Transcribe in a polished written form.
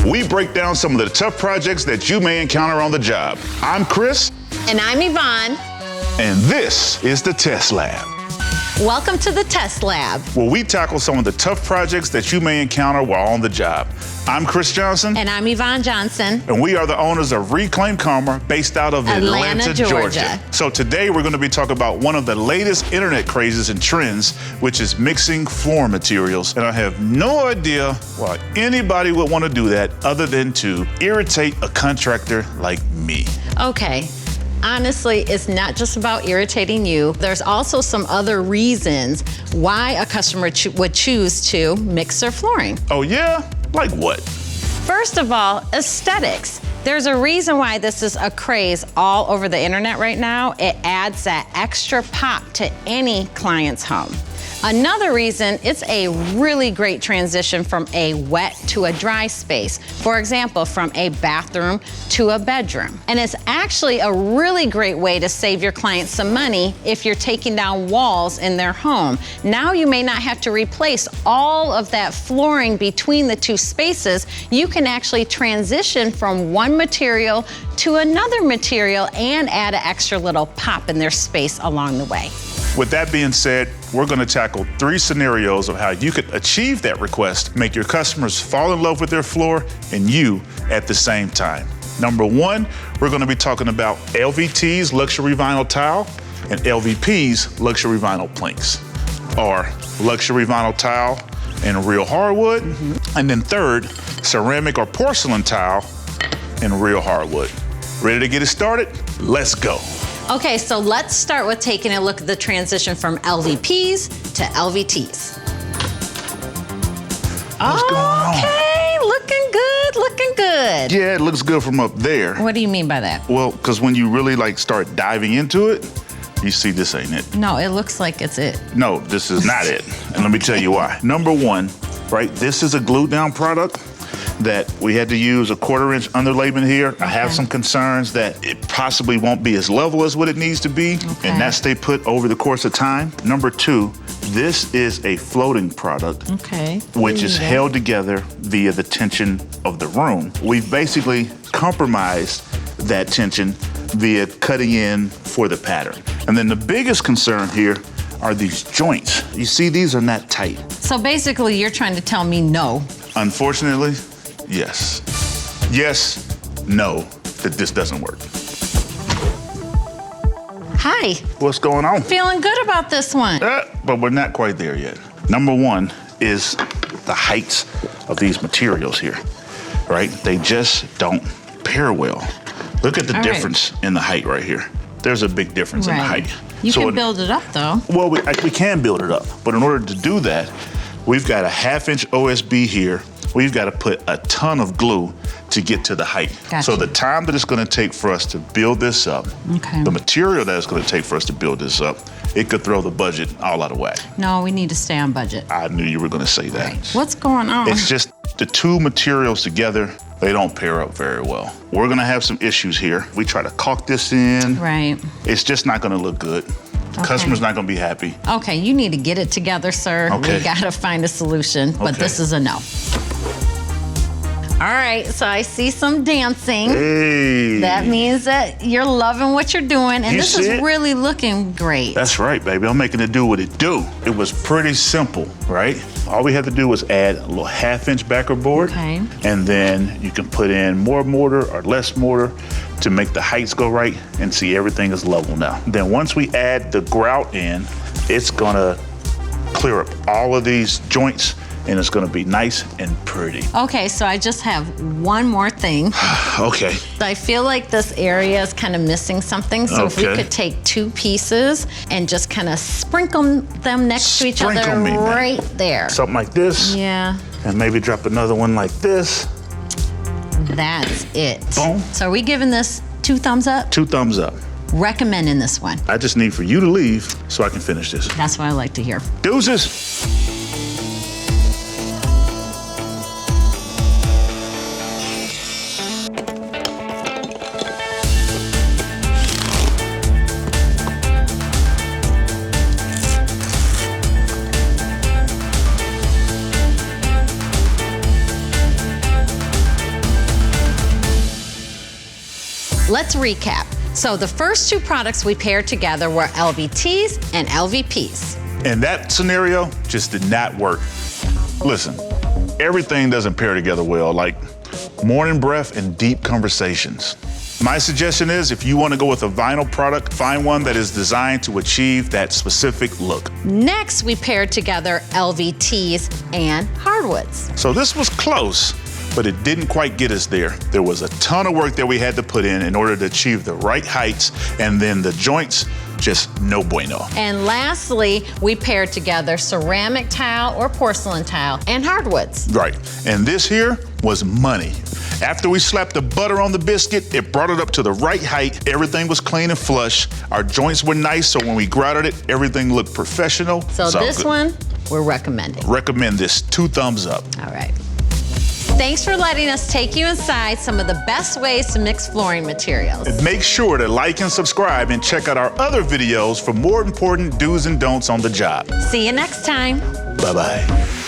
We break down some of the tough projects that you may encounter on the job. I'm Chris. And I'm Yvonne. And this is the Test Lab. Welcome to the Test Lab, where we tackle some of the tough projects that you may encounter while on the job. I'm Chris Johnson. And I'm Yvonne Johnson. And we are the owners of Reclaim Karma, based out of Atlanta, Georgia. So today we're going to be talking about one of the latest internet crazes and trends, which is mixing floor materials. And I have no idea why anybody would want to do that other than to irritate a contractor like me. Okay. Honestly, it's not just about irritating you. There's also some other reasons why a customer would choose to mix their flooring. Oh yeah? Like what? First of all, aesthetics. There's a reason why this is a craze all over the internet right now. It adds that extra pop to any client's home. Another reason, it's a really great transition from a wet to a dry space. For example, from a bathroom to a bedroom. And it's actually a really great way to save your clients some money if you're taking down walls in their home. Now you may not have to replace all of that flooring between the two spaces. You can actually transition from one material to another material and add an extra little pop in their space along the way. With that being said, we're going to tackle 3 scenarios of how you could achieve that request, make your customers fall in love with their floor and you at the same time. Number 1, we're going to be talking about LVT's luxury vinyl tile and LVP's luxury vinyl planks, or luxury vinyl tile and real hardwood. And then third, ceramic or porcelain tile and real hardwood. Ready to get it started? Let's go. Okay, so let's start with taking a look at the transition from LVPs to LVTs. What's going on? Okay, looking good, looking good. Yeah, it looks good from up there. What do you mean by that? Well, because when you really start diving into it, you see this ain't it. No, it looks like it's it. No, this is not it. And let me tell you why. Number 1, right, this is a glued down product that we had to use a 1/4 inch underlayment here. Okay. I have some concerns that it possibly won't be as level as what it needs to be, and that stay put over the course of time. Number 2, this is a floating product, which is held together via the tension of the room. We've basically compromised that tension via cutting in for the pattern. And then the biggest concern here are these joints. You see, these are not tight. So basically, you're trying to tell me no. Unfortunately, yes. Yes, no, that this doesn't work. Hi. What's going on? Feeling good about this one. But we're not quite there yet. Number 1 is the heights of these materials here, right? They just don't pair well. Look at the difference in the height right here. There's a big difference in the height. You can build it up though. Well, we can build it up, but in order to do that, we've got a 1/2 inch OSB here. We've got to put a ton of glue to get to the height. Gotcha. So the time that it's going to take for us to build this up, the material that it's going to take for us to build this up, it could throw the budget all out of whack. No, we need to stay on budget. I knew you were going to say that. Right. What's going on? It's just the 2 materials together, they don't pair up very well. We're going to have some issues here. We try to caulk this in. Right. It's just not going to look good. The customer's not going to be happy. Okay, you need to get it together, sir. Okay. We got to find a solution, but this is a no. All right, so I see some dancing. Hey. That means that you're loving what you're doing, and this is really looking great. That's right, baby. I'm making it do what it do. It was pretty simple, right? All we had to do was add a little 1/2 inch backer board. Okay. And then you can put in more mortar or less mortar to make the heights go right and see everything is level now. Then once we add the grout in, it's gonna clear up all of these joints and it's gonna be nice and pretty. Okay, so I just have one more thing. Okay. I feel like this area is kind of missing something, so if we could take 2 pieces and just kind of sprinkle them next to each other right there. Something like this. Yeah. And maybe drop another one like this. That's it. Boom. So are we giving this 2 thumbs up? 2 thumbs up. Recommending this one. I just need for you to leave so I can finish this. That's what I like to hear. Deuces. Let's recap. So the first two products we paired together were LVTs and LVPs. And that scenario just did not work. Listen, everything doesn't pair together well, like morning breath and deep conversations. My suggestion is if you want to go with a vinyl product, find one that is designed to achieve that specific look. Next, we paired together LVTs and hardwoods. So this was close, but it didn't quite get us there. There was a ton of work that we had to put in order to achieve the right heights, and then the joints, just no bueno. And lastly, we paired together ceramic tile or porcelain tile and hardwoods. Right, and this here was money. After we slapped the butter on the biscuit, it brought it up to the right height. Everything was clean and flush. Our joints were nice, so when we grouted it, everything looked professional. So this one, we're recommending. Recommend this, 2 thumbs up. All right. Thanks for letting us take you inside some of the best ways to mix flooring materials. And make sure to like and subscribe and check out our other videos for more important do's and don'ts on the job. See you next time. Bye-bye.